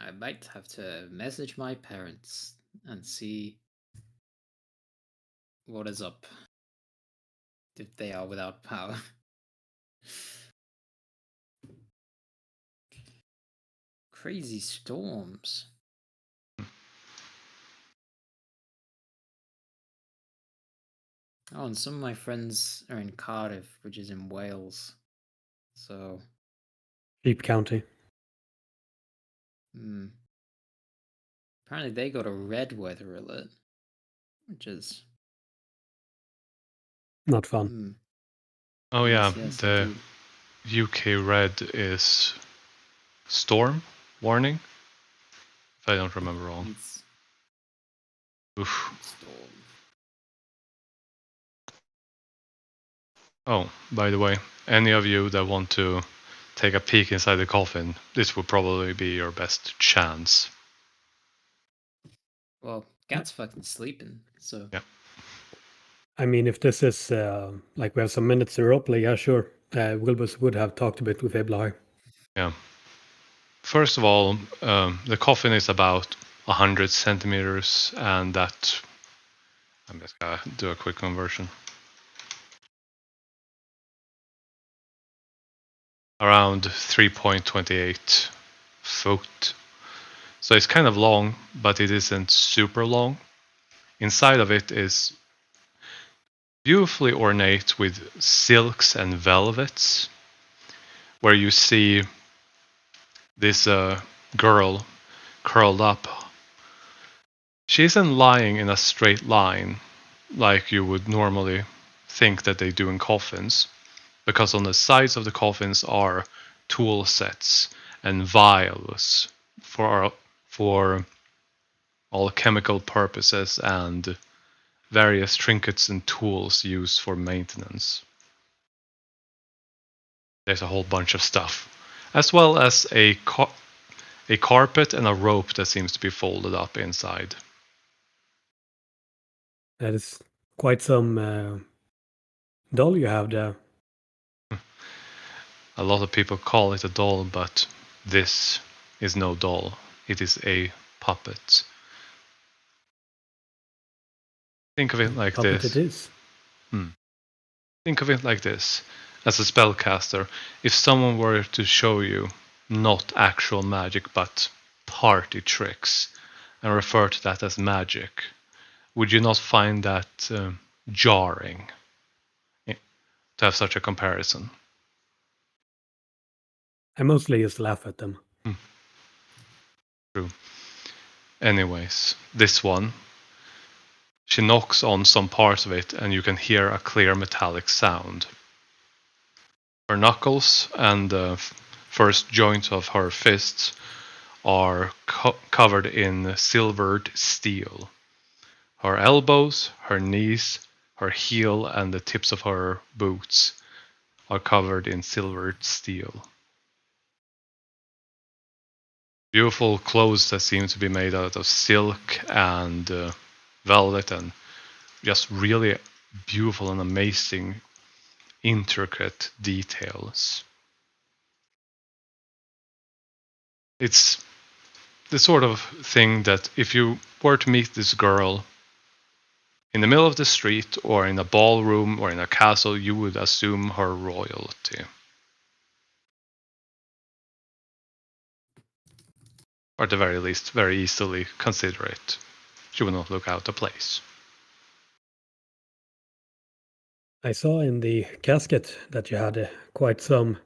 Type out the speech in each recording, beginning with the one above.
I might have to message my parents and see what is up if they are without power. Crazy storms. Oh, and some of my friends are in Cardiff, which is in Wales. So, Sheep County. apparently they got a red weather alert, which is Not fun. Oh yeah, yes, the indeed. UK red is storm warning. If I don't remember wrong. It's Oof. storm. Oh, by the way, any of you that want to take a peek inside the coffin, this would probably be your best chance. Well, Cat's fucking sleeping, so. Yeah. I mean, if this is like we have some minutes to roleplay, yeah, sure. Wilbus would have talked a bit with Eblai. Yeah. First of all, the coffin is about 100 centimeters, and that I'm just gonna do a quick conversion. Around 3.28 foot. So it's kind of long, but it isn't super long. Inside of it is beautifully ornate with silks and velvets, where you see this girl curled up. She isn't lying in a straight line like you would normally think that they do in coffins, because on the sides of the coffins are tool sets and vials for alchemical purposes and various trinkets and tools used for maintenance. There's a whole bunch of stuff, as well as a carpet and a rope that seems to be folded up inside. That is quite some doll you have there. A lot of people call it a doll, but this is no doll. It is a puppet. Think of it like Puppet this. it is. Think of it like this. As a spellcaster, if someone were to show you not actual magic but party tricks and refer to that as magic, would you not find that jarring to have such a comparison? I mostly just laugh at them. True. Anyways, this one, she knocks on some parts of it and you can hear a clear metallic sound. Her knuckles and the first joints of her fists are covered in silvered steel. Her elbows, her knees, her heel, and the tips of her boots are covered in silvered steel. Beautiful clothes that seem to be made out of silk and velvet, and just really beautiful and amazing, intricate details. It's the sort of thing that if you were to meet this girl in the middle of the street or in a ballroom or in a castle, you would assume her royalty. Or at the very least, very easily consider it. She would not look out of place. I saw in the casket that you had quite some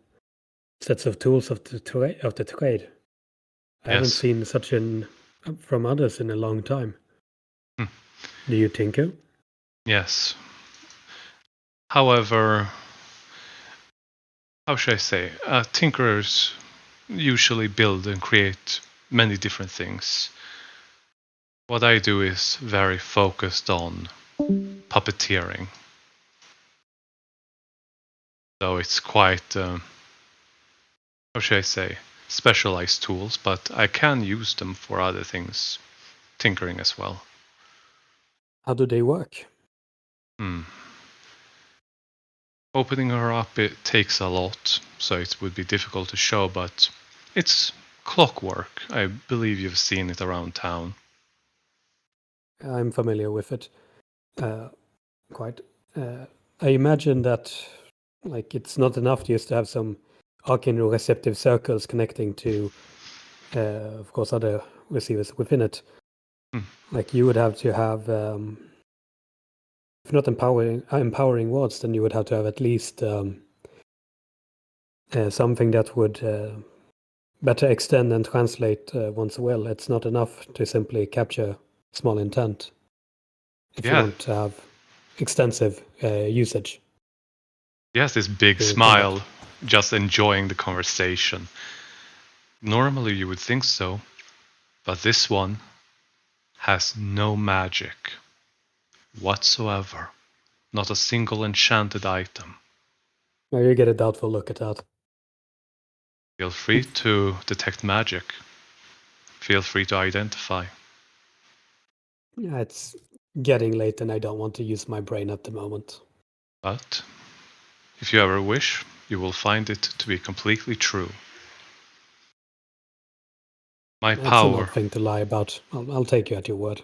sets of tools of the trade. I haven't Yes. seen such an from others in a long time. Hmm. Do you tinker? Yes. However, how should I say? Tinkerers usually build and create many different things. What I do is very focused on puppeteering. So it's quite, how should I say, specialized tools, but I can use them for other things, tinkering as well. How do they work? Opening her up, it takes a lot, so it would be difficult to show, but it's clockwork. I believe you've seen it around town. I'm familiar with it quite. I imagine that like it's not enough just to have some receptive circles connecting to, of course, other receivers within it. Hmm. Like you would have to have, if not empowering words, then you would have to have at least something that would better extend and translate one's will. It's not enough to simply capture small intent if you Yeah, want to have extensive usage. yes, this big Being required. smile, just enjoying the conversation. Normally you would think so, but this one has no magic whatsoever. Not a single enchanted item. Now you get a doubtful look at that. Feel free to detect magic. Feel free to identify. Yeah, it's getting late and I don't want to use my brain at the moment. But if you ever wish, you will find it to be completely true. My That's an odd power, thing to lie about. I'll take you at your word.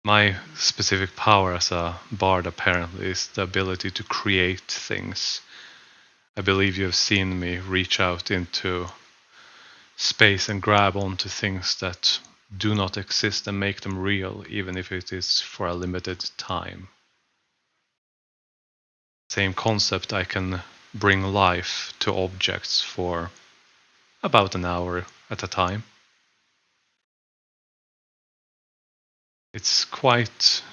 my specific power as a bard apparently is the ability to create things. I believe you have seen me reach out into space and grab onto things that do not exist and make them real, even if it is for a limited time. Same concept, I can bring life to objects for about an hour at a time. It's quite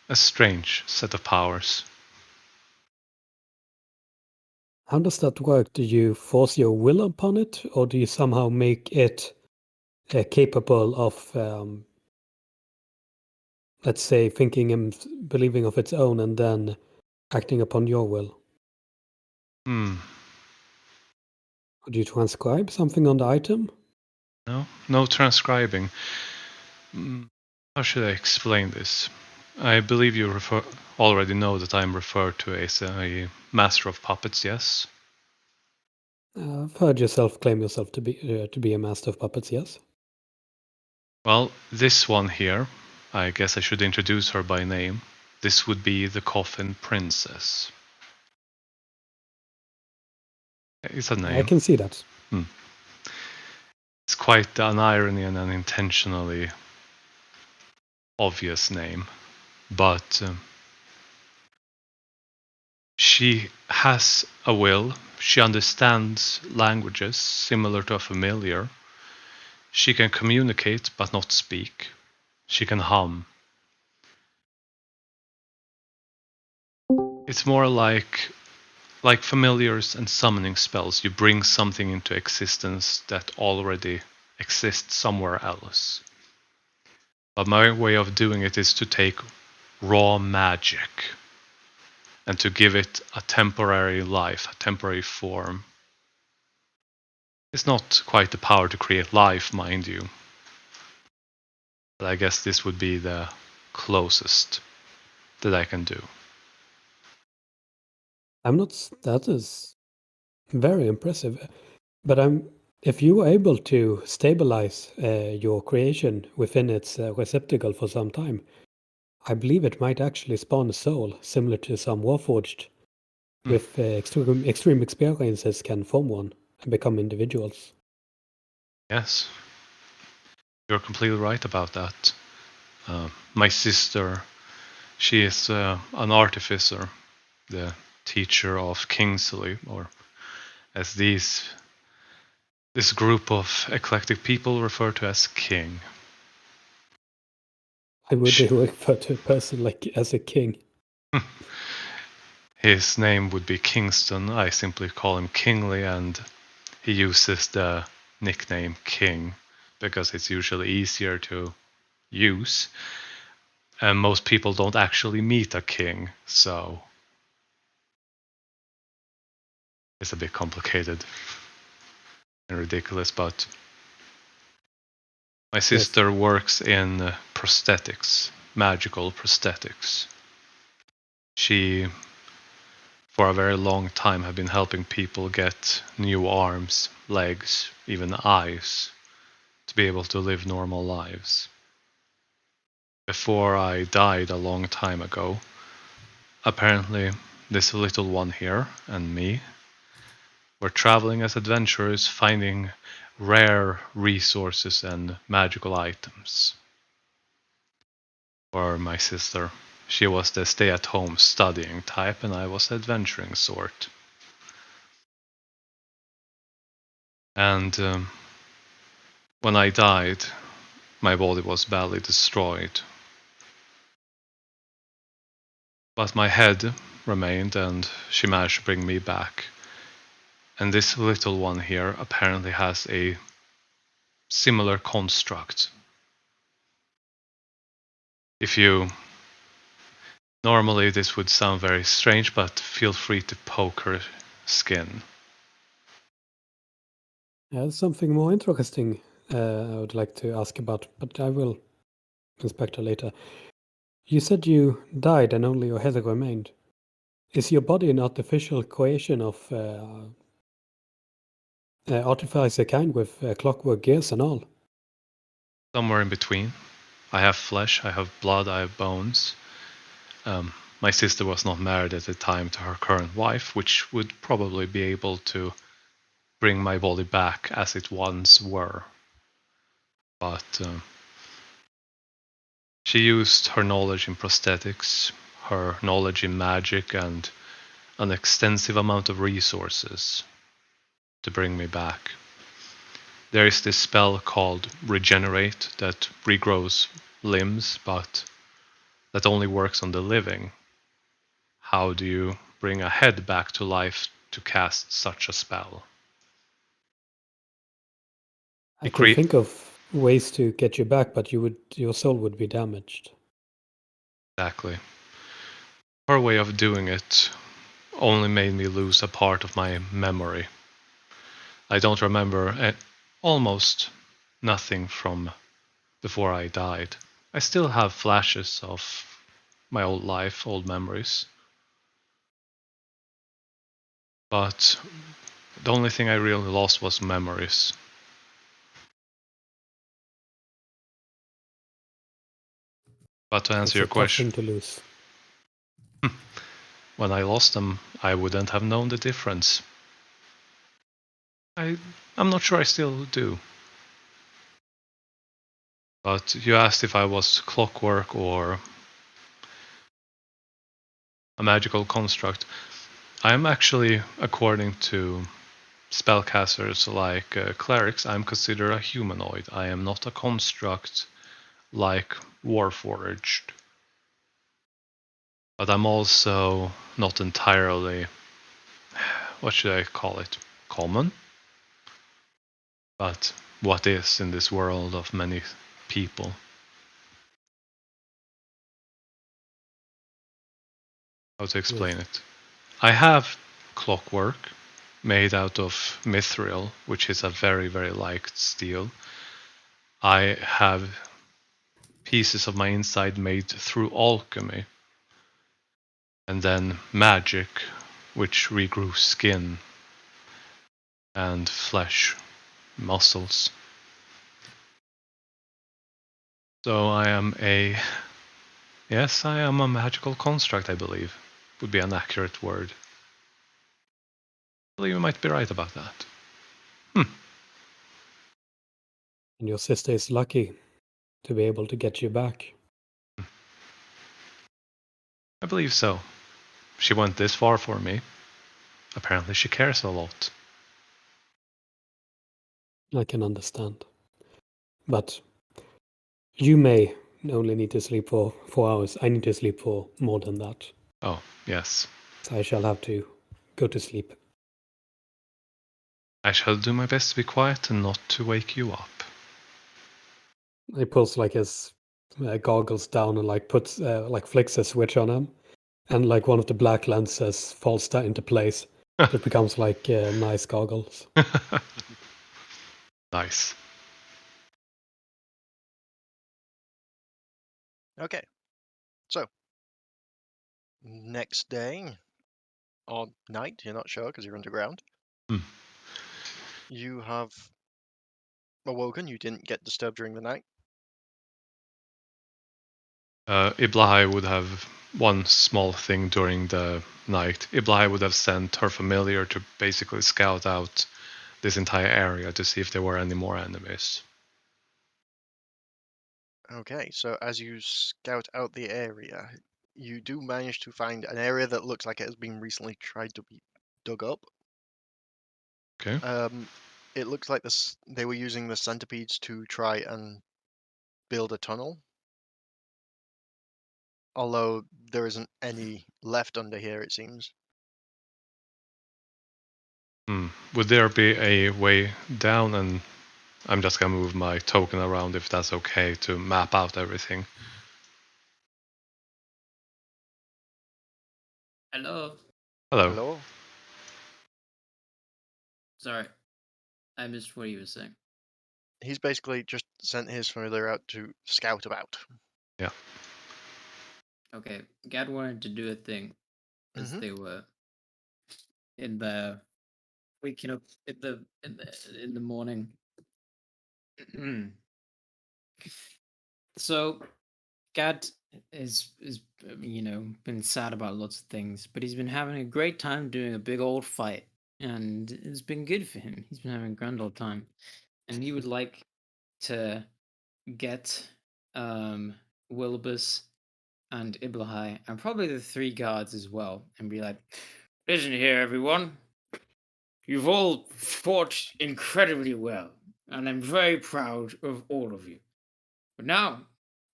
a strange set of powers. How does that work? Do you force your will upon it, or do you somehow make it capable of, let's say, thinking and believing of its own and then acting upon your will? Hmm. Could you transcribe something on the item? No transcribing. How should I explain this? I believe you already know that I'm referred to as a master of puppets, yes? I've heard yourself claim yourself to be a master of puppets, yes? Well, this one here, I guess I should introduce her by name. This would be the Coffin Princess. It's a I name. can see that. It's quite an irony and an intentionally obvious name, but she has a will. She understands languages similar to a familiar. She can communicate but not speak. She can hum. It's more like familiars and summoning spells. You bring something into existence that already exists somewhere else. But my way of doing it is to take raw magic and to give it a temporary life, a temporary form. It's not quite the power to create life, mind you, but I guess this would be the closest that I can do. That is very impressive. But if you were able to stabilize your creation within its receptacle for some time, I believe it might actually spawn a soul, similar to some Warforged, with extreme experiences can form one and become individuals. Yes, you're completely right about that. My sister, she is an artificer, the teacher of Kingsley, or as this group of eclectic people refer to as King. I would She, refer to a person like as a king. his name would be Kingston. I simply call him Kingly, and he uses the nickname King because it's usually easier to use. And most people don't actually meet a king, so it's a bit complicated and ridiculous. But my Yes. sister works in prosthetics, magical prosthetics. She for a very long time have been helping people get new arms, legs, even eyes to be able to live normal lives. Before I died a long time ago, apparently this little one here and me were traveling as adventurers, finding rare resources and magical items. Or my sister. She was the stay-at-home studying type, and I was the adventuring sort. And when I died, my body was badly destroyed. But my head remained, and she managed to bring me back. And this little one here apparently has a similar construct. If you Normally this would sound very strange, but feel free to poke her skin. There's something more interesting I would like to ask about, but I will inspect her later. You said you died and only your head remained. Is your body an artificial creation of artificer kind with clockwork gears and all? Somewhere in between. I have flesh, I have blood, I have bones. My sister was not married at the time to her current wife, which would probably be able to bring my body back as it once were. But she used her knowledge in prosthetics, her knowledge in magic, and an extensive amount of resources to bring me back. There is this spell called Regenerate that regrows limbs, but that only works on the living. How do you bring a head back to life to cast such a spell? I can think of ways to get you back, but your soul would be damaged. Exactly. Her way of doing it only made me lose a part of my memory. I don't remember almost nothing from before I died. I still have flashes of my old life, old memories. But the only thing I really lost was memories. But to answer It's a your tough question, thing to lose. when I lost them, I wouldn't have known the difference. I'm not sure I still do. But you asked if I was clockwork or a magical construct. I am actually, according to spellcasters like clerics, I'm considered a humanoid. I am not a construct like Warforged. But I'm also not entirely, what should I call it, common? But what is in this world of many people? How to explain Yes. it? I have clockwork made out of mithril, which is a very, very light steel. I have pieces of my inside made through alchemy. And then magic, which regrew skin and flesh, muscles. So yes, I am a magical construct, I believe, would be an accurate word. I believe you might be right about that. And your sister is lucky to be able to get you back. I believe so. She went this far for me. Apparently she cares a lot. I can understand. But you may only need to sleep for 4 hours. I need to sleep for more than that. Oh, yes. So I shall have to go to sleep. I shall do my best to be quiet and not to wake you up. He pulls like his goggles down and like puts like flicks a switch on him, and like one of the black lenses falls down into place. So it becomes like nice goggles. Nice. Okay. So, next day, or night, you're not sure because you're underground. Hmm. You have awoken, you didn't get disturbed during the night. Iblahai would have one small thing during the night. Iblahai would have sent her familiar to basically scout out this entire area to see if there were any more enemies. Okay, so as you scout out the area, you do manage to find an area that looks like it has been recently tried to be dug up. Okay. It looks like they were using the centipedes to try and build a tunnel, although there isn't any left under here, it seems. Would there be a way down? And I'm just gonna move my token around if that's okay to map out everything. Hello. Hello. Hello? Sorry, I missed what you were saying. He's basically just sent his familiar out to scout about. Yeah. Okay, Gad wanted to do a thing as Mm-hmm. they were in the waking up in the morning. So Gad is been sad about lots of things, but he's been having a great time doing a big old fight, and it's been good for him. He's been having a grand old time, and he would like to get Wilbus and Iblahai, and probably the three guards as well, and be like, "Listen here, everyone. You've all fought incredibly well, and I'm very proud of all of you. But now,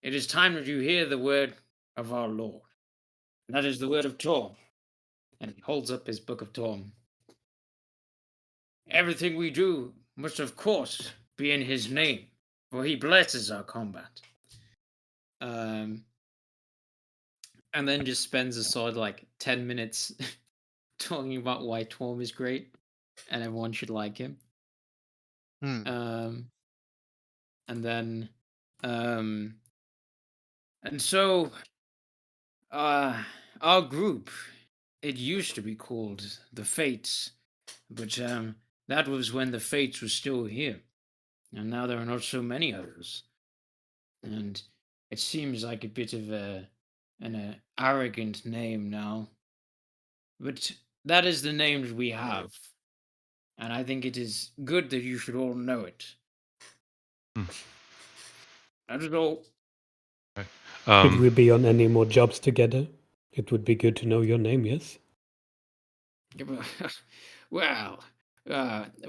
it is time that you hear the word of our Lord. And that is the word of Torm." And he holds up his book of Torm. "Everything we do must, of course, be in his name, for he blesses our combat." Um, and then just spends a solid 10 minutes talking about why Torm is great and everyone should like him. Hmm. Um, and then, um, and so, our group, it used to be called the Fates, but that was when the Fates were still here, and now there are not so many others, and it seems like a bit of an arrogant name now, but that is the names we have, and I think it is good that you should all know it. Hmm. That is all. Right. Should we be on any more jobs together? It would be good to know your name, yes? Well,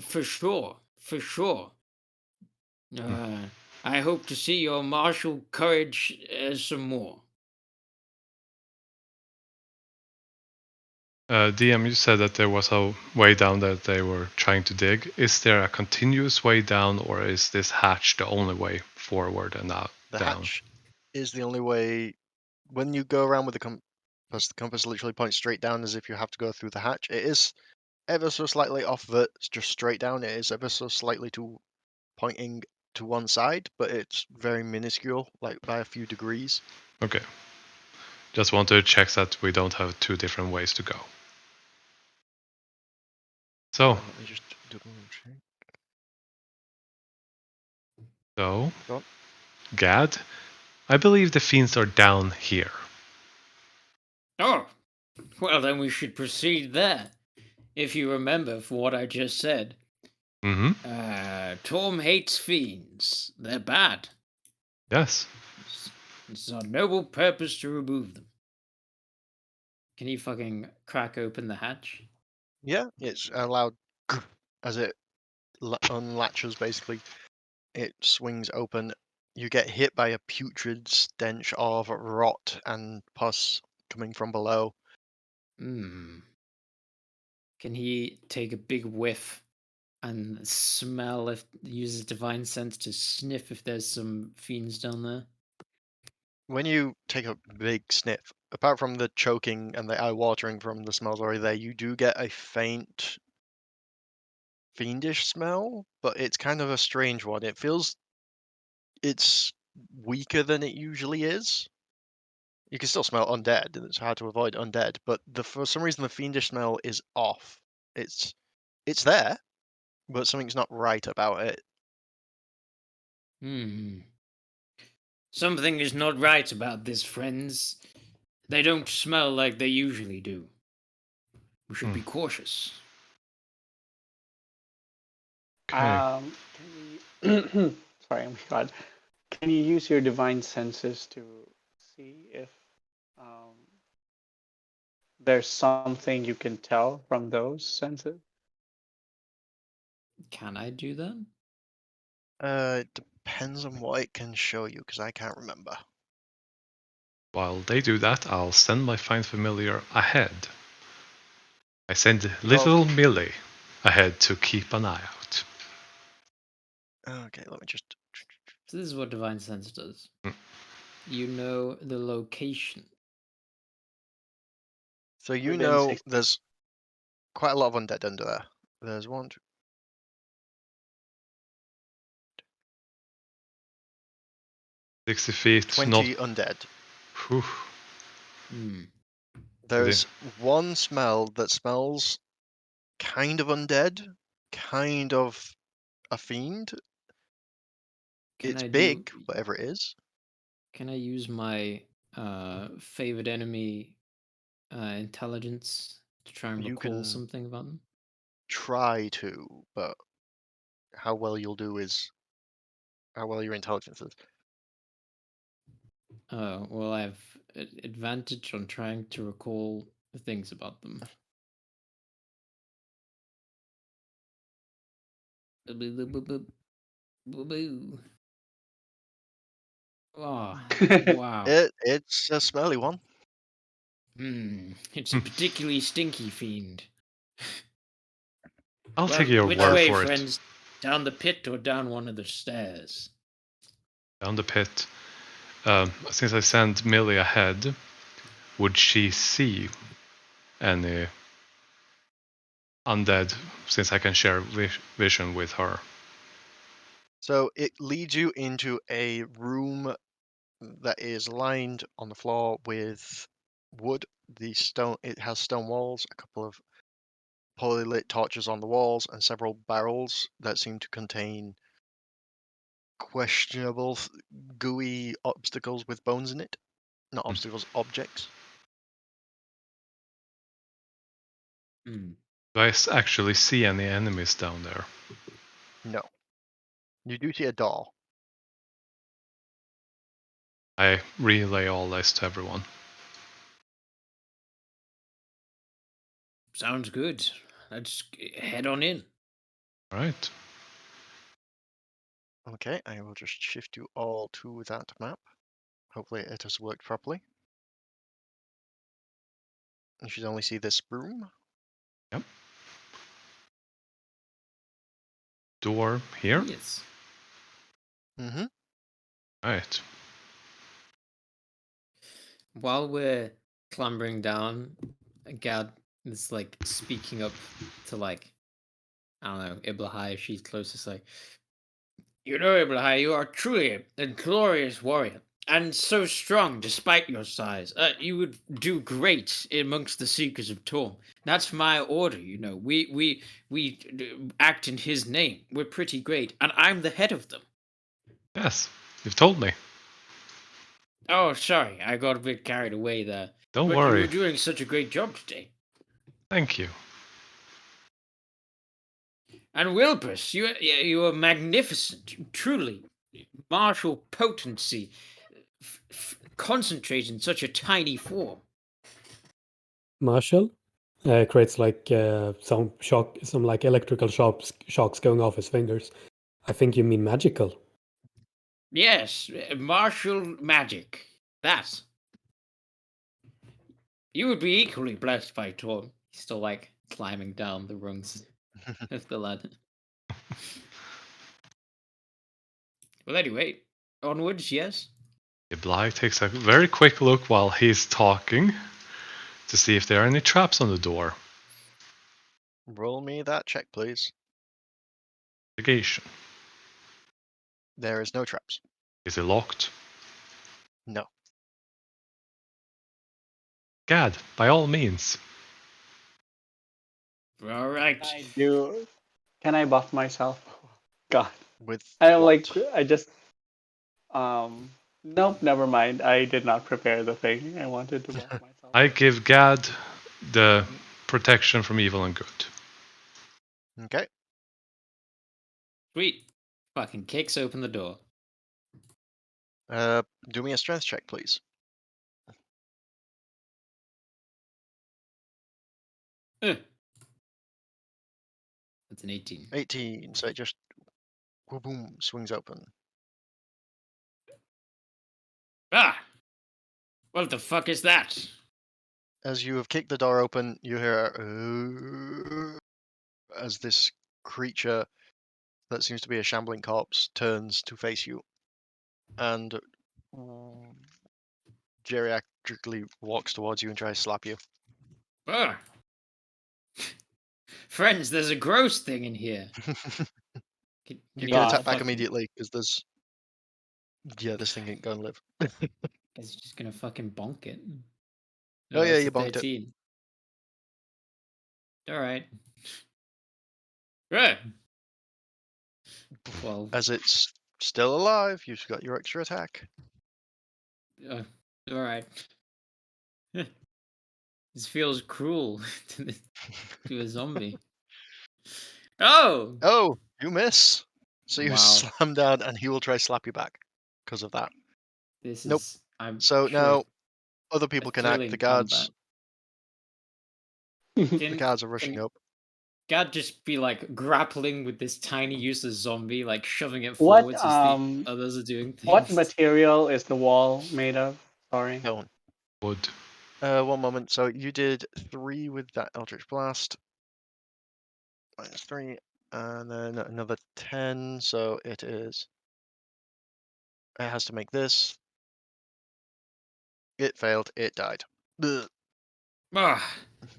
for sure, for sure. hmm. I hope to see your martial courage some more. DM, you said that there was a way down that they were trying to dig. Is there a continuous way down, or is this hatch the only way forward and out The down? hatch is the only way. When you go around with the compass literally points straight down as if you have to go through the hatch. It is ever so slightly off just straight down. It is ever so slightly to pointing to one side, but it's very minuscule, like by a few degrees. Okay. Just want to check that we don't have two different ways to go. So, Let me just double check. so, Go on. Gad, I believe the fiends are down here. Oh, well, then we should proceed there. If you remember from what I just said, Torm hates fiends. They're bad. Yes. It's our noble purpose to remove them. Can you fucking crack open the hatch? Yeah, it's allowed as it unlatches. Basically, it swings open. You get hit by a putrid stench of rot and pus coming from below. Hmm. Can he take a big whiff and smell if use his divine sense to sniff if there's some fiends down there? When you take a big sniff, apart from the choking and the eye watering from the smells already there, you do get a faint fiendish smell, but it's kind of a strange one. It's weaker than it usually is. You can still smell undead, and it's hard to avoid undead. But for some reason, the fiendish smell is off. It's there, but something's not right about it. Something is not right about this, friends. They don't smell like they usually do. We should be cautious. Okay. Can you sorry, oh my god. Can you use your divine senses to see if there's something you can tell from those senses? Can I do that? It depends on what it can show you, because I can't remember. While they do that, I'll send my Find Familiar ahead. I send little Millie ahead to keep an eye out. Okay, let me just. So this is what Divine Sense does. Mm. You know the location. So you Within know 60. there's quite a lot of undead under there. There's 60 feet, 20 not. undead. Whew. There's one smell that smells kind of undead, kind of a fiend. It's big, whatever it is. Can I use my favorite enemy intelligence to try and You recall can something about them? try to, but how well you'll do is how well your intelligence is. Oh, well, I have advantage on trying to recall things about them. Oh, wow. It's a smelly one. It's a particularly stinky fiend. I'll Well, take your which word way, for friends? Down the pit or down one of the stairs? Down the pit. Since I sent Millie ahead, would she see any undead? Since I can share vision with her. So it leads you into a room that is lined on the floor with wood. It has stone walls, a couple of poorly lit torches on the walls, and several barrels that seem to contain questionable, gooey obstacles with bones in it. Not obstacles, objects. Do I actually see any enemies down there? No. You do see a door. I relay all this to everyone. Sounds good. Let's head on in. All right. Okay, I will just shift you all to that map. Hopefully it has worked properly. You should only see this room. Yep. Door here. Yes. Mm-hmm. Right. While we're clambering down, Gad is like speaking up to like, I don't know, Iblahai. She's closest. Like, you know, Iblahai, you are truly a glorious warrior and so strong despite your size. You would do great amongst the Seekers of Torm. That's my order. You know, we act in his name. We're pretty great, and I'm the head of them. Yes, you've told me. Oh, sorry, I got a bit carried away there. Don't But you worry. were doing such a great job today. Thank you. And Wilbur, you are magnificent, truly. Martial potency, concentrated in such a tiny form. Marshall creates like some like electrical shocks going off his fingers. I think you mean magical. Yes, martial magic. That. You would be equally blessed by Torm. He's still like climbing down the rungs of the ladder. Well, anyway, onwards, yes? Bly takes a very quick look while he's talking to see if there are any traps on the door. Roll me that check, please. Investigation. There is no traps. Is it locked? No. Gad, by all means. All right. Can I buff myself? God, With I what? just nope, never mind. I did not prepare the thing. I wanted to buff myself. I give Gad the protection from evil and good. Okay. Sweet. Fucking kicks open the door. Do me a strength check, please. That's an 18. 18. So it just boom swings open. Ah! What the fuck is that? As you have kicked the door open, you hear as this creature that seems to be a shambling corpse turns to face you, and geriatrically walks towards you and tries to slap you. Ah! Friends, there's a gross thing in here. You can attack back fucking... immediately because there's this thing ain't gonna live. Is just gonna fucking bonk it. Oh yeah, it's you a bonked it. 13. Alright. Right. 12. As it's still alive, you've got your extra attack. Alright. This feels cruel to a zombie. Oh! Oh, you miss. So you Wow. slam down, and he will try to slap you back because of that. This Nope. is... I'm So sure now other people can act. The guards are rushing up. God just be like grappling with this tiny useless zombie, like shoving it What forwards as the others are doing things. what material is the wall made of? Sorry. Stone. Wood. 1 moment. So you did 3 with that Eldritch Blast. -3, and then another 10. So it is. It has to make this. It failed. It died. Ugh. Ah,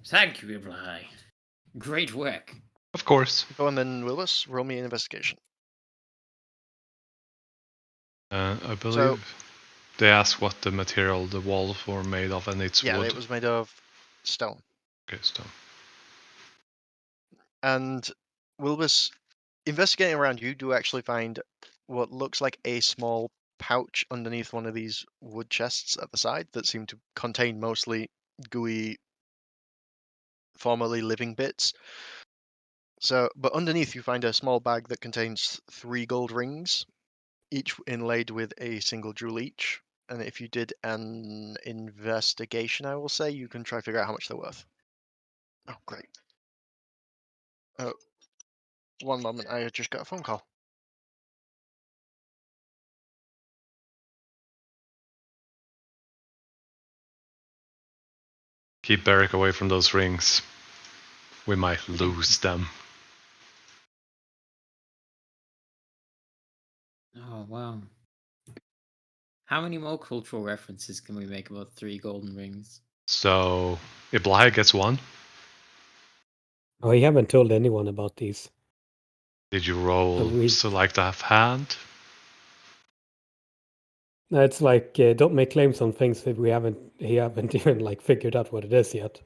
thank you, Ibrahim. Great work. Of course. Go on then, Willis. Roll me an investigation. I believe they asked what the material the walls were made of, and it's Yeah, wood. it was made of stone. Okay, stone. And Wilbus, investigating around, you do actually find what looks like a small pouch underneath one of these wood chests at the side that seem to contain mostly gooey, formerly living bits. So, but underneath you find a small bag that contains 3 gold rings, each inlaid with a single jewel each. And if you did an investigation, I will say, you can try to figure out how much they're worth. Oh, great. Oh, 1 moment, I just got a phone call. Keep Beric away from those rings. We might lose them. Oh, wow. How many more cultural references can we make about 3 golden rings? So, Iblai gets 1. Oh, you haven't told anyone about these. Did you roll select a hand? No, it's like don't make claims on things that he haven't even like figured out what it is yet.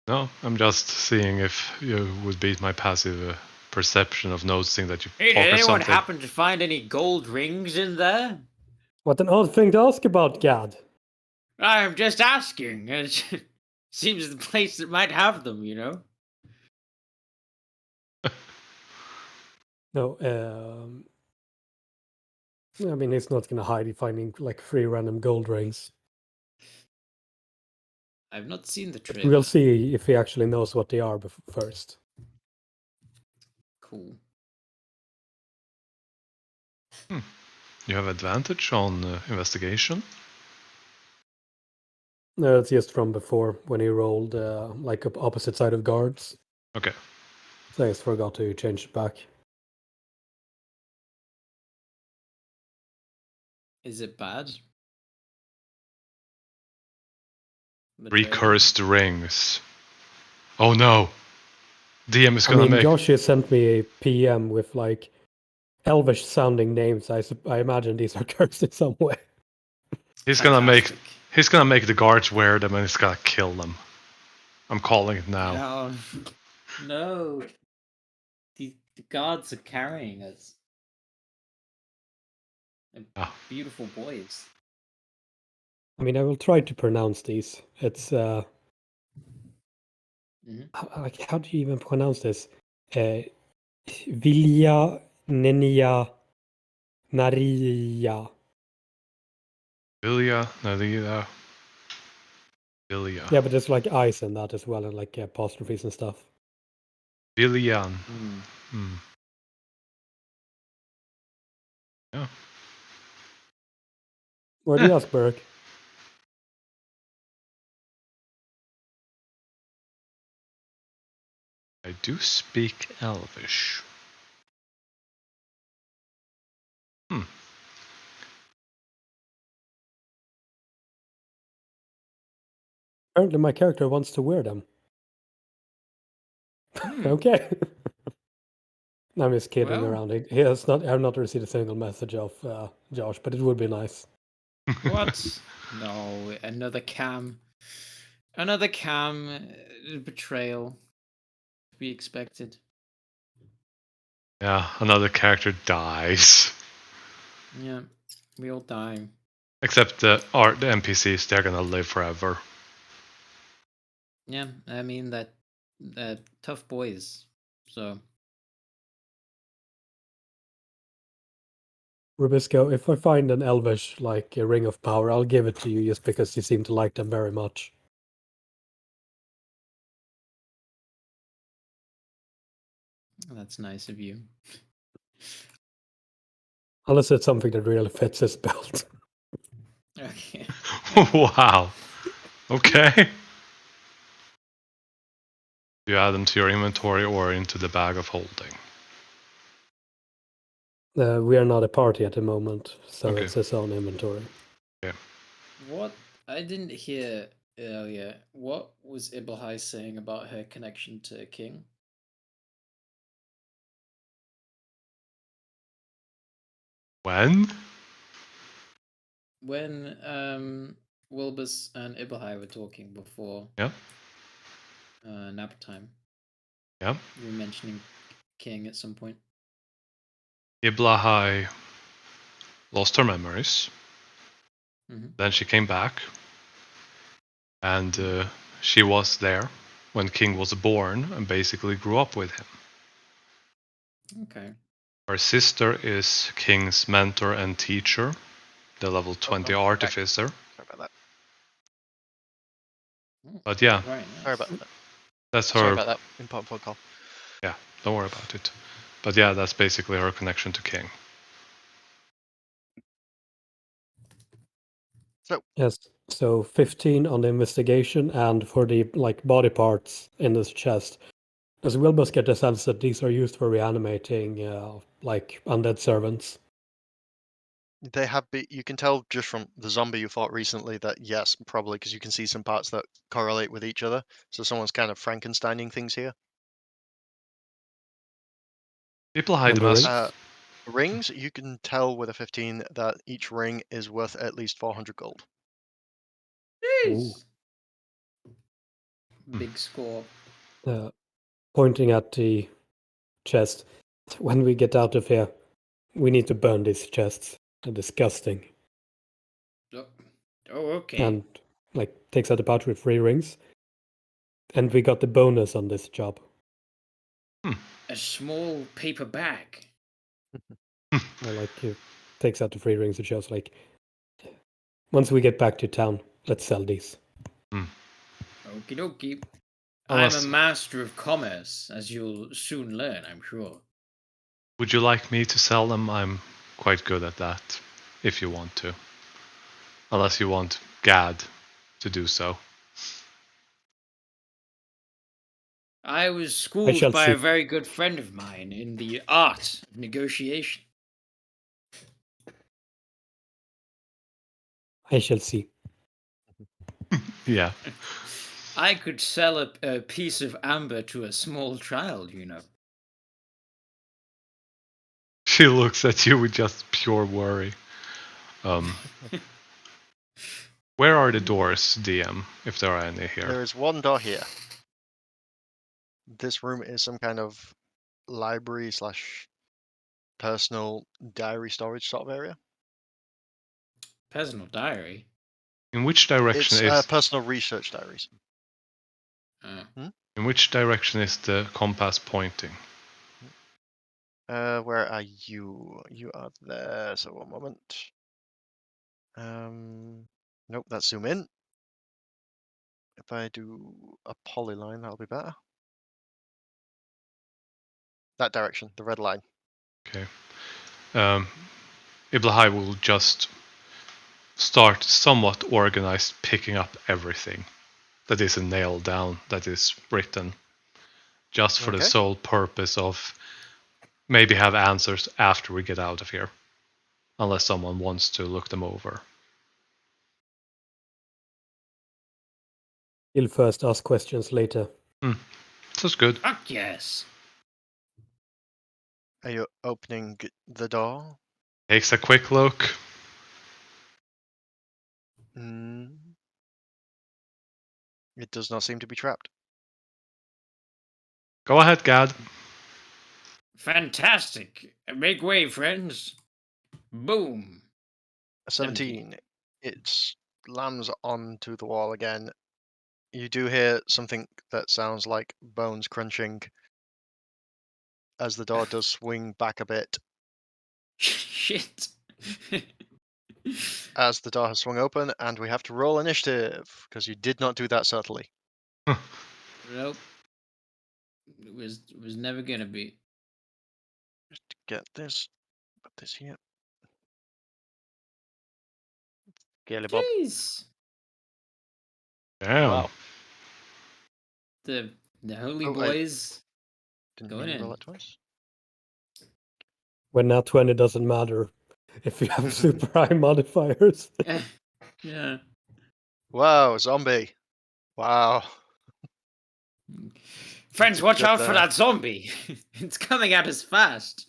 No, I'm just seeing if you would beat my passive perception of noticing that you Hey, talk did or anyone something. happen to find any gold rings in there? What an odd thing to ask about, Gad. I'm just asking. It seems the place that might have them, you know? No, I mean, he's not gonna hide finding like 3 random gold rings. I've not seen the trailer. We'll see if he actually knows what they are first. Cool. You have advantage on investigation. No, it's just from before when he rolled like opposite side of guards. Okay. So I just forgot to change it back. Is it bad? 3 cursed rings. Oh no! DM is gonna make. Josh sent me a PM with like Elvish sounding names. I imagine these are cursed in some way. He's gonna make He's gonna make the guards wear them and he's gonna kill them. I'm calling it now. No. The guards are carrying us. They're beautiful boys. I mean, I will try to pronounce these. It's Mhm. how do you even pronounce this? Vilja, Nenia, Naria. Vilja, Nadia, Vilja. Yeah, but there's like eyes in that as well, and like apostrophes and stuff. Viljan. Mm. Hmm. Yeah. Where do you ask, Berg? I do speak Elvish. Apparently, my character wants to wear them. Hmm. Okay. I'm just kidding Well. around. He has not. I've not received a single message of Josh, but it would be nice. What? No, another cam. Another cam betrayal. To be expected. Yeah, another character dies. Yeah, we all die. Except the NPCs, they're gonna live forever. Yeah, I mean that tough boys. So Rubisco, if I find an Elvish like a ring of power, I'll give it to you just because you seem to like them very much. that's nice of you. Unless it's something that really fits his belt. Okay. Wow. Okay. You add them to your inventory or into the bag of holding. We are not a party at the moment, so Okay. it's his own inventory. What I didn't hear earlier. What was Iblahai saying about her connection to King? When? When Wilbus and Iblahai were talking before Yeah. nap time. Yeah. You were mentioning King at some point. Iblahai lost her memories. Mhm. Then she came back. And she was there when King was born and basically grew up with him. Okay. Her sister is King's mentor and teacher, the level 20 okay. artificer. Sorry about that. But yeah, Very Sorry nice. about that. that's Sorry her. about that. Important phone call. Yeah, don't worry about it. But yeah, that's basically her connection to King. So Yes. So 15 on the investigation, and for the like body parts in this chest. Does Wilbus get the sense that these are used for reanimating like undead servants? they have you can tell just from the zombie you fought recently that yes, probably because you can see some parts that correlate with each other. So someone's kind of Frankensteining things here. People hide And them the as. rings? Rings, you can tell with a 15 that each ring is worth at least 400 gold. Ooh. Jeez. Big score. Pointing at the chest. When we get out of here, we need to burn these chests. They're disgusting. Oh, okay. And like takes out the pouch with 3 rings. And we got the bonus on this job. A small paper bag. Like takes out the 3 rings and shows like once we get back to town, let's sell these. Okie dokie. Unless, I'm a master of commerce, as you'll soon learn, I'm sure. would you like me to sell them? I'm quite good at that, if you want to. Unless you want Gad to do so. I was I schooled shall by see. a very good friend of mine in the art of negotiation. I shall see. Yeah. I could sell a piece of amber to a small child, you know. She looks at you with just pure worry. Where are the doors, DM, if there are any here? There is one door here. This room is some kind of library / personal diary storage sort of area. Personal diary. In which direction It's is personal research diaries. in which direction is the compass pointing? Where are you? You are there. So one moment. Nope, that's zoom in. If I do a polyline, that'll be better. That direction, the red line. Okay. Iblahai will just start somewhat organized, picking up everything that isn't nailed down, that is written, just for the Okay. sole purpose of maybe have answers after we get out of here, unless someone wants to look them over. He'll first ask questions later. That's good. Fuck yes. Are you opening the door? Takes a quick look. It does not seem to be trapped. Go ahead, Gad. Fantastic. Make way, friends. Boom. 17. It slams onto the wall again. You do hear something that sounds like bones crunching as the door does swing back a bit. Shit. As the door has swung open, and we have to roll initiative because you did not do that subtly. Nope. It was never gonna be. Just to get this, put this here. Gaily Bob. Jeez. Damn. Wow. The holy Oh, boys Didn't going mean to roll in. it twice. When nat 20 doesn't matter if you have super high modifiers. Yeah. Wow, zombie. Wow. Friends, Did watch good out for there. that zombie. It's coming at us fast.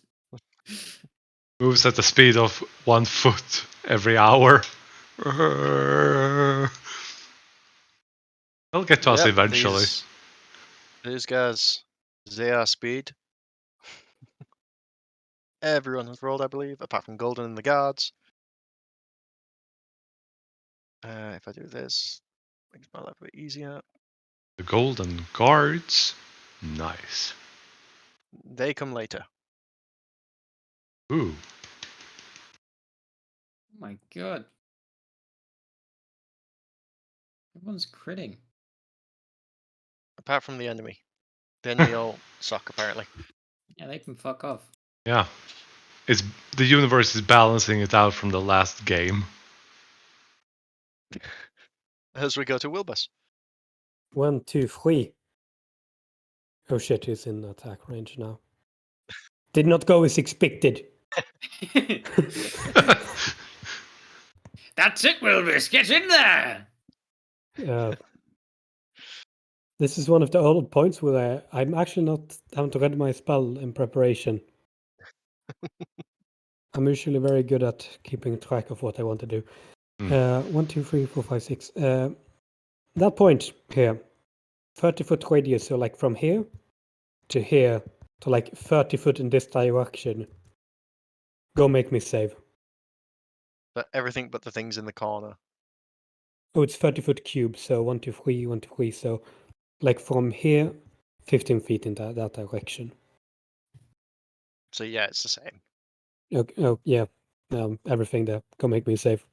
Moves at the speed of 1 foot every hour. They'll get to us Yep, eventually. These guys, they are speed. Everyone has rolled, I believe, apart from Golden and the guards. If I do this, makes my life a bit easier. The golden guards. Nice. They come later. Ooh. Oh my god. Everyone's critting. Apart from the enemy. The enemy all suck, apparently. Yeah, they can fuck off. Yeah. The universe is balancing it out from the last game. As we go to Wilbus. 1, 2, 3. Oh shit, he's in attack range now. Did not go as expected. That's it, Wilbus. Get in there. This is one of the old points where I'm actually not having to read my spell in preparation. I'm usually very good at keeping track of what I want to do. 1, 2, 3, 4, 5, 6. That point here, 30-foot radius, so like from here to here to like 30 foot in this direction. Go make me save. But everything but the things in the corner. Oh, it's 30-foot cube, so 1, 2, 3, 1, 2, 3. So like from here, 15 feet in that direction. So yeah, it's the same. Okay, oh, yeah. Everything there. Go make me save.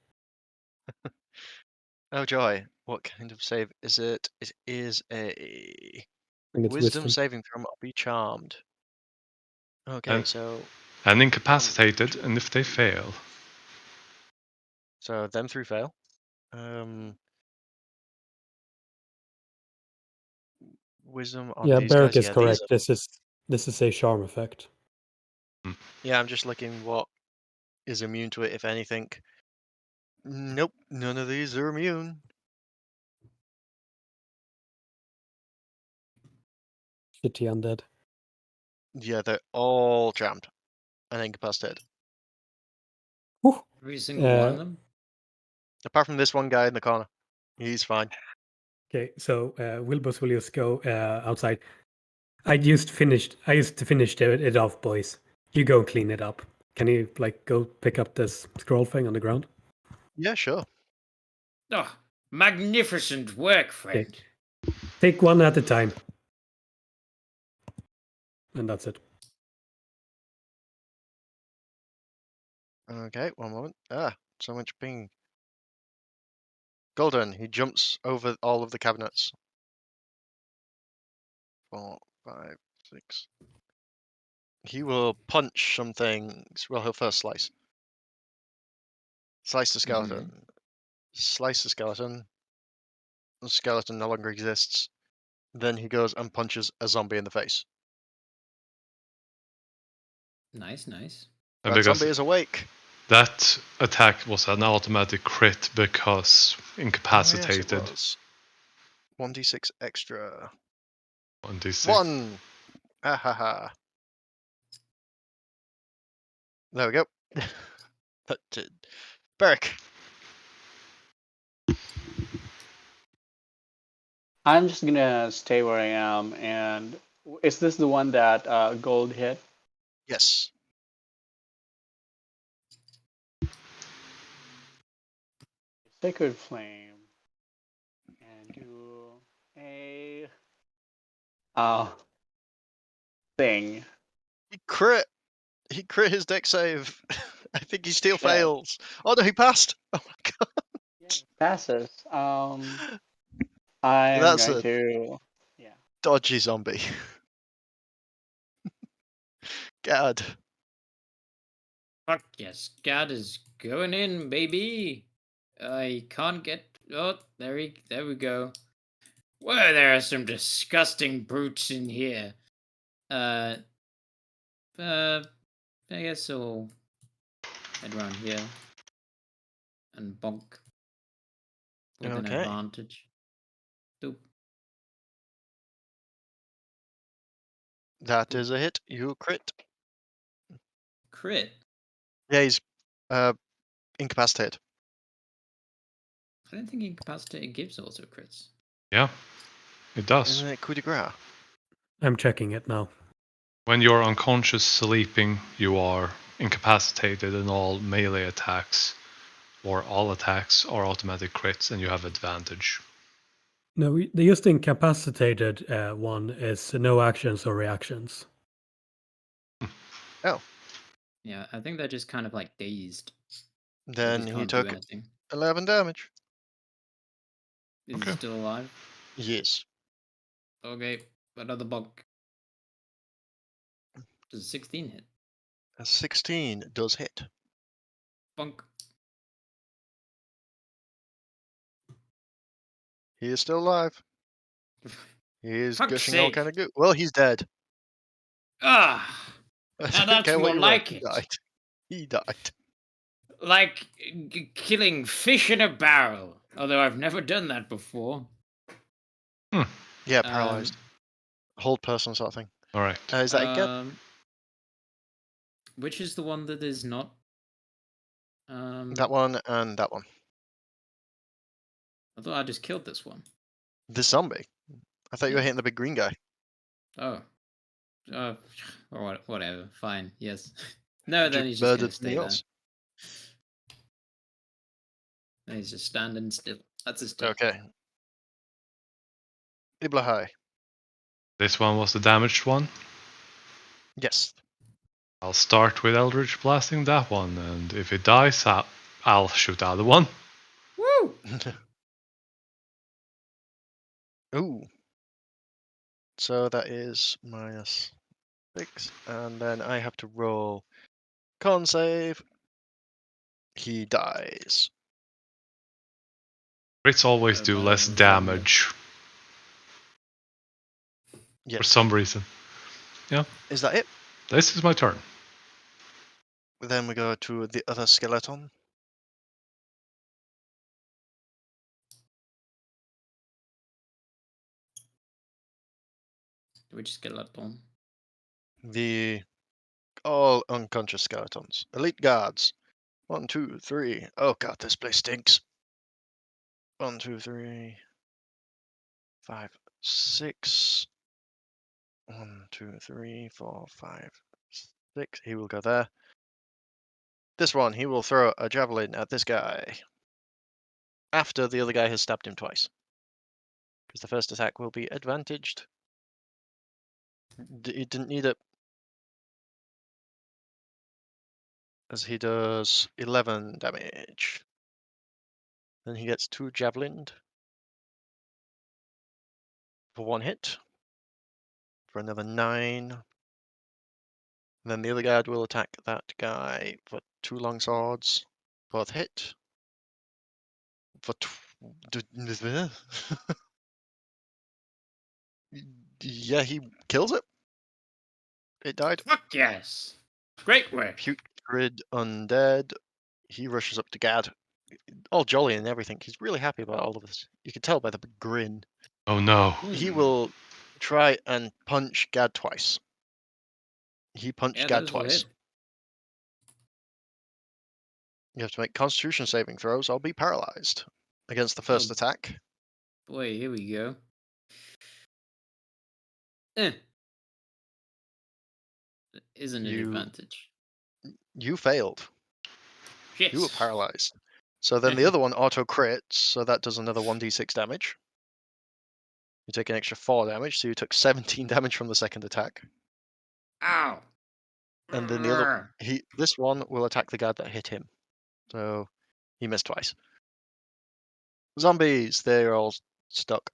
Oh joy. What kind of save is it? It is a And it's wisdom wisdom. saving throw. Be charmed. Okay, so And incapacitated, and if they fail. so them 3 fail. Wisdom on Yeah, these Beric guys. is Yeah, correct. This is a charm effect. Yeah, I'm just looking what is immune to it, if anything. Nope, none of these are immune. Shitty undead. Yeah, they're all jammed and incapacitated. Whew. Every single one of them. Apart from this one guy in the corner. He's fine. Okay, so Wilbus will just go outside. I used to finish it off, boys. You go clean it up. Can you like go pick up this scroll thing on the ground? Yeah, sure. Oh, magnificent work, friend. Take one at a time. And that's it. Okay, one moment. Ah, so much ping. Golden, he jumps over all of the cabinets. 4, 5, 6. He will punch some things. Well, he'll first slice. Slice the skeleton. Slice the skeleton. The skeleton no longer exists. Then he goes and punches a zombie in the face. Nice, nice. And That because zombie is awake. that attack was an automatic crit because Oh, yes, it incapacitated. was. 1d6 extra. 1d6. 1! Ha ha ha. There we go. That did. Beric. I'm just gonna stay where I am. And is this the one that Gold hit? Yes. Sacred Flame. And do a thing. He crit. He crit his deck save. I think he still Shit. fails. Oh no, he passed. Oh my god. Yeah, it passes. I'm That's going a to. Yeah. dodgy zombie. God. Fuck yes, God is going in, baby. I can't get. Oh, there we go. Whoa, there are some disgusting brutes in here. I guess I'll head around here and bonk with an Okay. advantage. Doop. That is a hit. You crit. Crit. Yeah, he's incapacitated. I don't think incapacitated gives auto crits. Yeah, it does. Isn't it coup de grace? I'm checking it now. When you're unconscious sleeping, you are incapacitated, and all melee attacks or all attacks are automatic crits, and you have advantage. No, the just incapacitated one is no actions or reactions. Oh. Yeah, I think they're just kind of like dazed. They Then just he can't took do anything. 11 damage. Is Okay. he still alive? Yes. Okay, another bonk. Does a 16 hit? A 16 does hit. Bonk. He is still alive. He is Fuck's gushing all sake. kind of goo. Well, he's dead. Ah! I Now don't that's care what more you like want. He it. died. He died. Like killing fish in a barrel. Although I've never done that before. Yeah, paralyzed. Hold person sort of thing. All right. Is that again? Which is the one that is not? That one and that one. I thought I just killed this one. The zombie. I thought you were Yeah. hitting the big green guy. Oh. Or whatever. Fine. Yes. No, then You he's just gonna murdered stay something there. else. Then he's just standing still. That's his turn. Okay. Iblahai. This one was the damaged one. Yes. I'll start with Eldritch Blasting that one, and if it dies, I'll shoot the other one. Woo! Ooh. So that is -6, and then I have to roll con save. He dies. Crits always do By less the zombie. damage for Yes. some reason. Is that it? This is my turn. Then we go to the other skeleton. Which skeleton? The all unconscious skeletons. Elite guards. 1, 2, 3. Oh god, this place stinks. 1, 2, 3, 5, 6. 1, 2, 3, 4, 5, 6. He will go there. This one, he will throw a javelin at this guy after the other guy has stabbed him twice. Because the first attack will be advantaged. He didn't need it. As he does 11 damage. Then he gets 2 javelined for 1 hit. For another 9. And then the other guy will attack that guy for 2 long swords. Both hit. For yeah, he kills it. It died. Fuck yes. Great work. Putrid undead. He rushes up to Gad. All jolly and everything. He's really happy about all of this. You can tell by the big grin. Oh no. He will try and punch Gad twice. He punched Yeah, Gad those will twice. hit. You have to make Constitution saving throws or be paralyzed against the first Oh. attack. Boy, here we go. Isn't an advantage. You failed. Shit. You were paralyzed. So then the other one auto crits, so that does another 1d6 damage. You take an extra 4 damage, so you took 17 damage from the second attack. Ow. And then the other, this one will attack the guy that hit him. So he missed twice. Zombies, they're all stuck.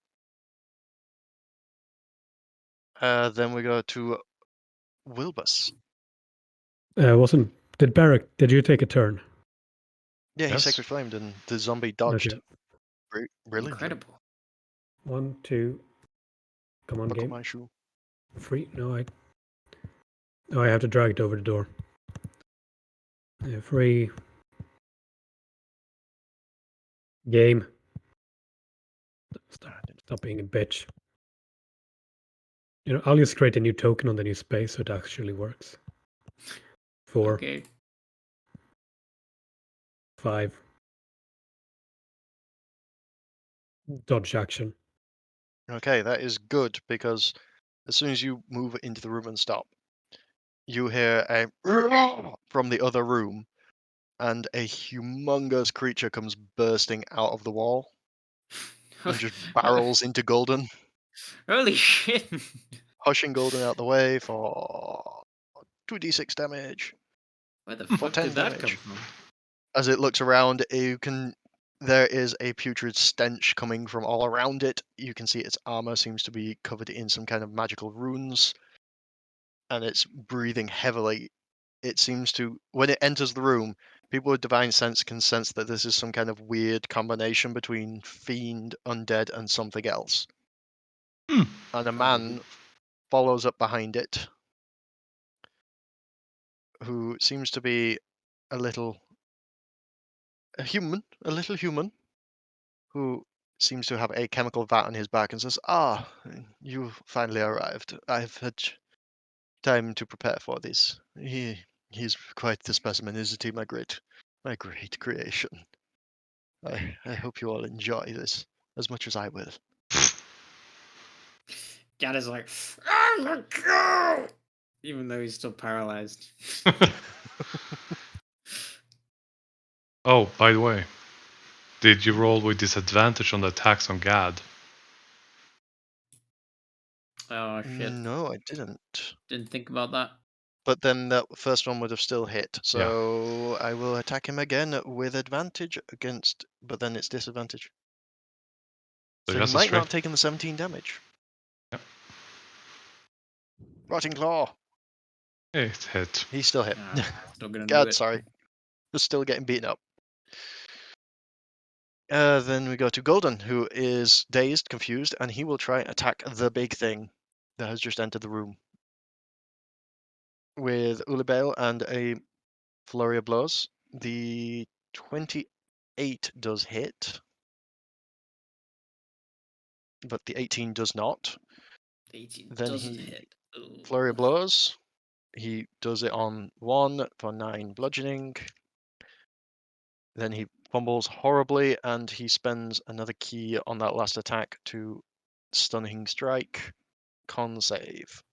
Then we go to Wilbus. Did you take a turn? Yeah, he Yes. sacred flamed and the zombie dodged. Okay. Brilliantly. Incredible. 1, 2. Come on, Buckle game. my shoe. 3. No, I have to drag it over the door. 3. Game. Stop being a bitch. I'll just create a new token on the new space so it actually works. 4. Okay. 5. Dodge action. Okay, that is good because as soon as you move into the room and stop, you hear a from the other room, and a humongous creature comes bursting out of the wall and just barrels into Golden, Holy shit. pushing Golden out the way for 2d6 damage. Where the For fuck 10 did that come damage. from? As it looks around, there is a putrid stench coming from all around it. You can see its armor seems to be covered in some kind of magical runes, and it's breathing heavily. It seems to, when it enters the room, people with divine sense can sense that this is some kind of weird combination between fiend, undead, and something else. Hmm. And a man follows up behind it, who seems to be a little human, who seems to have a chemical vat on his back and says, "Ah, you finally arrived. I've had time to prepare for this. He's quite the specimen, isn't he, my great creation. I hope you all enjoy this as much as I will." Gad is like, oh my god! Even though he's still paralyzed. Oh, by the way, did you roll with disadvantage on the attacks on Gad? Oh shit. No, I didn't. Didn't think about that. But then that first one would have still hit. So I will attack him again with advantage against, but then it's disadvantage. So he just a might not straight. have taken the 17 damage. Yep. Rotting Claw. It hit. He's still hit. Still gonna do God, it. sorry. He's still getting beaten up. Then we go to Golden, who is dazed, confused, and he will try and attack the big thing that has just entered the room. With Ulibale and a flurry of blows. The 28 does hit, but the 18 does not. 18 Then doesn't he hit. Ooh. flurry of blows. He does it on 1 for 9 bludgeoning. Then he fumbles horribly, and he spends another key on that last attack to Stunning Strike. Con save.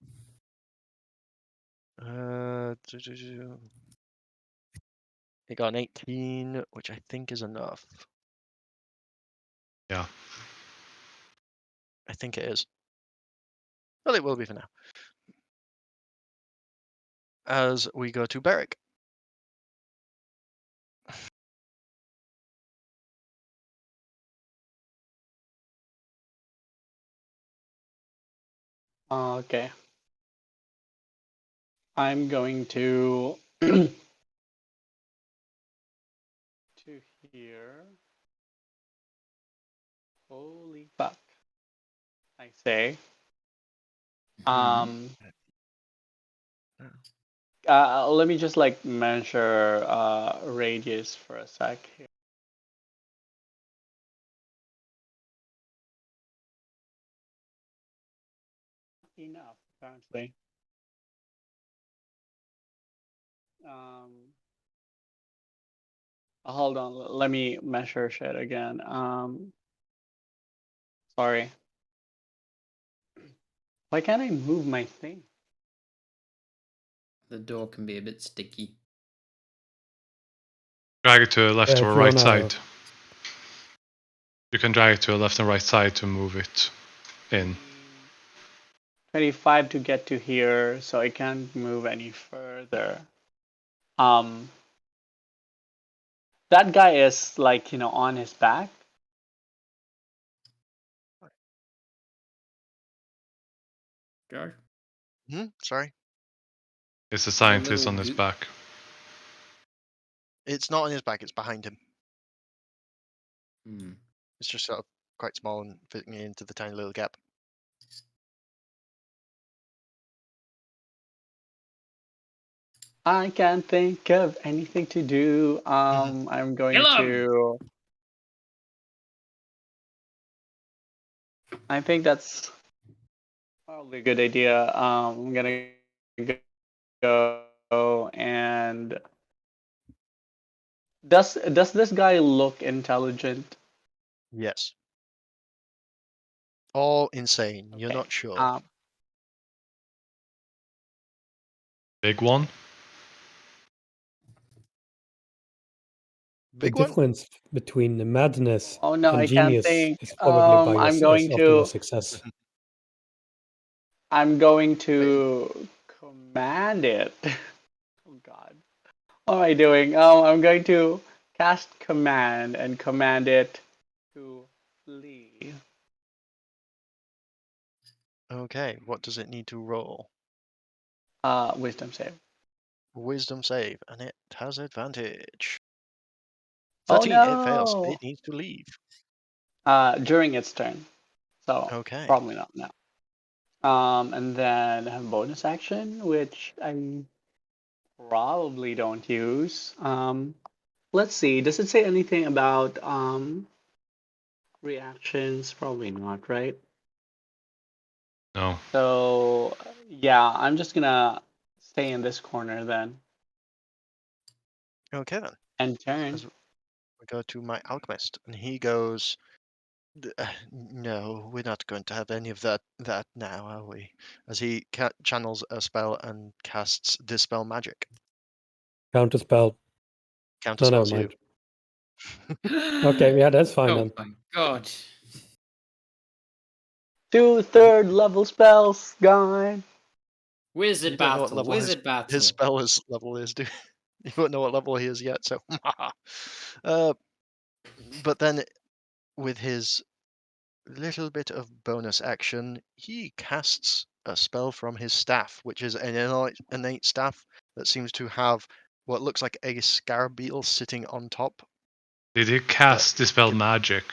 He got an 18, which I think is enough. Yeah. I think it is. Well, it will be for now. As we go to Beric. Okay. I'm going to to here. Holy fuck! I say. Hmm. Let me just like measure radius for a sec here. Enough, apparently. Hold on, let me measure shit again. Sorry. Why can't I move my thing? The door can be a bit sticky. Drag it to a left or if a you right wanna, side. You can drag it to a left and right side to move it in. 25 to get to here, so I can't move any further. Um, that guy is like, on his back. Josh? Sorry. It's a The scientist little on his back. It's not on his back, it's behind him. Hmm. It's just sort of quite small and fitting into the tiny little gap. I can't think of anything to do. I'm going Kill him! to. I think that's probably a good idea. I'm gonna go and does this guy look intelligent? Yes. Or insane, you're Okay. not sure. Big one. the Big one? difference between the madness Oh no, and I can't genius think. is probably by I'm is going often your to success. I'm going to command it. Oh God. What am I doing? I'm going to cast command and command it to flee. Okay, what does it need to roll? Wisdom save. Wisdom save, and it has advantage. Oh 13, it fails. no! It needs to leave. During its turn. So Okay. probably not now. And then I have bonus action, which I probably don't use. Let's see. Does it say anything about reactions? Probably not, right? No. So yeah, I'm just gonna stay in this corner then Okay then. and turn. As we go to my alchemist, and he goes, no, we're not going to have any of that now, are we? As he channels a spell and casts Dispel Magic. Counterspell. No, never Counterspells you. mind. Okay, yeah, that's fine Oh then. my god. 2 third level spells gone. Wizard You don't know what battle, level wizard his battle. spell level is, do you? You don't know what level he is yet, so but then with his little bit of bonus action, he casts a spell from his staff, which is an innate staff that seems to have what looks like a scarab beetle sitting on top. Did he cast Dispel Magic?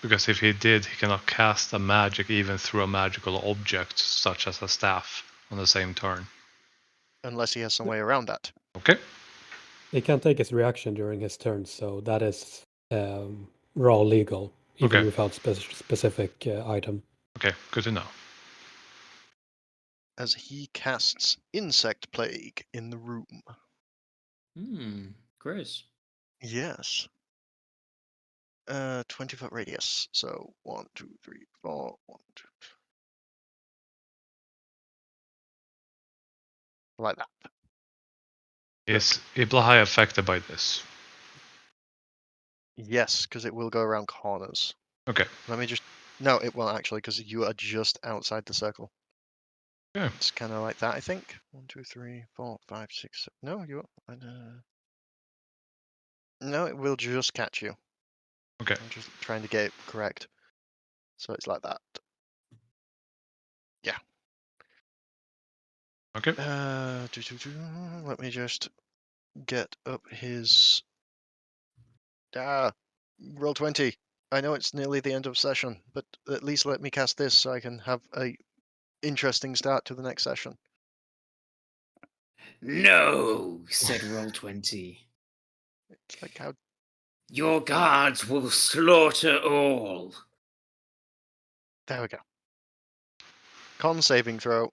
Because if he did, he cannot cast a magic even through a magical object, such as a staff, on the same turn. Unless he has some way around that. Okay. He can't take his reaction during his turn, so that is raw legal, even Okay. without specific item. Okay, good to know. As he casts Insect Plague in the room. Chris. Yes. 20-foot radius. So 1, 2, 3, 4, 1, 2. Like that. Is Iblahai affected by this? Yes, because it will go around corners. Okay. Let me just. No, it won't actually, because you are just outside the circle. Yeah. It's kind of like that, I think. 1, 2, 3, 4, 5, 6. No, you. No, it will just catch you. Okay. I'm just trying to get it correct. So it's like that. Yeah. Okay. Let me just get up his. Roll 20. I know it's nearly the end of session, but at least let me cast this so I can have a interesting start to the next session. No, said Roll20. It's like how. Your guards will slaughter all. There we go. Con saving throw,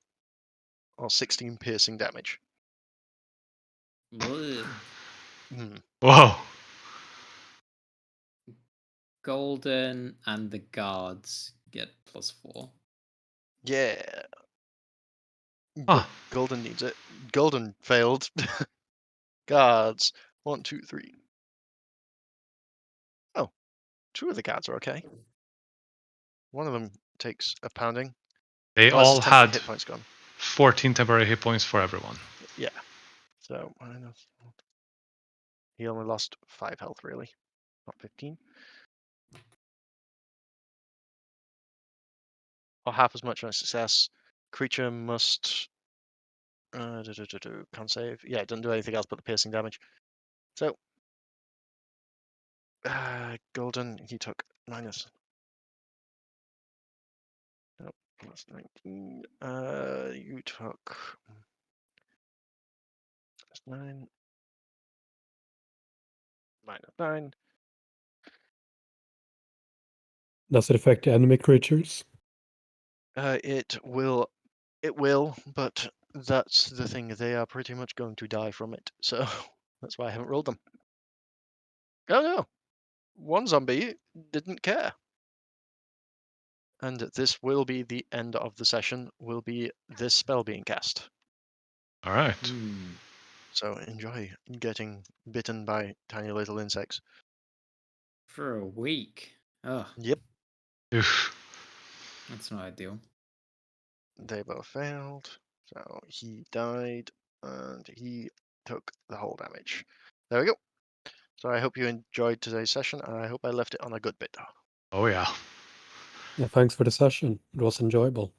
or 16 piercing damage. Ugh. Whoa. Golden and the guards get +4. Yeah. Ah. But Golden needs it. Golden failed. Guards. 1, 2, 3. Oh, 2 of the guards are okay. One of them takes a pounding. They Unless all his temporary had hit points gone. 14 temporary hit points for everyone. Yeah. So minus. He only lost 5 health, really, not 15. Or half as much on a success. Creature must. Can't save. Yeah, it doesn't do anything else but the piercing damage. So. Golden, he took minus. No, plus 19. You took. Plus 9. Minus 9. Does it affect the enemy creatures? It will. It will, but that's the thing. They are pretty much going to die from it. So that's why I haven't rolled them. Oh no! One zombie didn't care. And this will be the end of the session, will be this spell being cast. All right. So enjoy getting bitten by tiny little insects. For a week. Oh, Yep, Oof. that's not ideal. they both failed. So he died, and he took the whole damage. There we go. So I hope you enjoyed today's session, and I hope I left it on a good bit. Oh yeah. Yeah, thanks for the session. It was enjoyable.